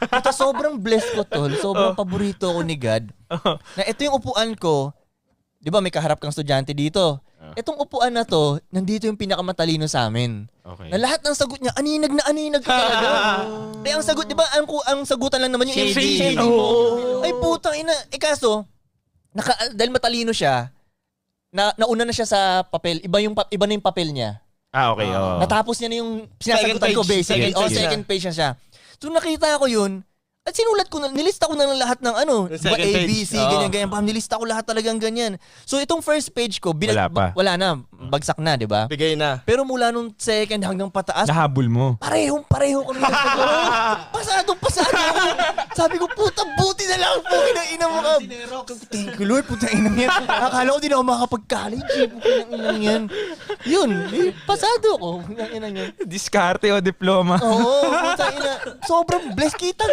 Puta, sobrang blessed ko, tol. Sobrang paborito ko ni God. Na ito yung upuan ko. Di ba may kaharap kang estudyante dito? Itong upuan na to, nandito yung pinakamatalino sa amin. Okay. Na lahat ng sagot niya, aninag na aninag talaga. Ang sagot, di ba, ang sagutan lang naman yung Shady. Ay, putang ina. Kaso, dahil matalino siya, nauna na siya sa papel. Iba na yung papel niya. Okay. Natapos niya na yung sinasagutan ko, basically. Second page na siya. So, nakita ko yun. At sinulat ko na, nilista ko na ng lahat ng Second A, B, page. C, ganyan. Nilista ko lahat talagang ganyan. So, itong first page ko, Wala pa. wala na. Bagsak na, di ba? Bigay na. Pero mula nung second hanggang pataas, Nahabol mo. pareho kami nagsagot. Pasado ako. Sabi ko, puta, buti na lang po. Ina mo ka. Thank you, Lord. Puta, inang yan. Akala ko di na ako makakapag-college. Puta, inang yan. Yun, pasado ako. Inang yan. Diskarte o diploma. Oo, puta, ina. Sobrang blessed kita.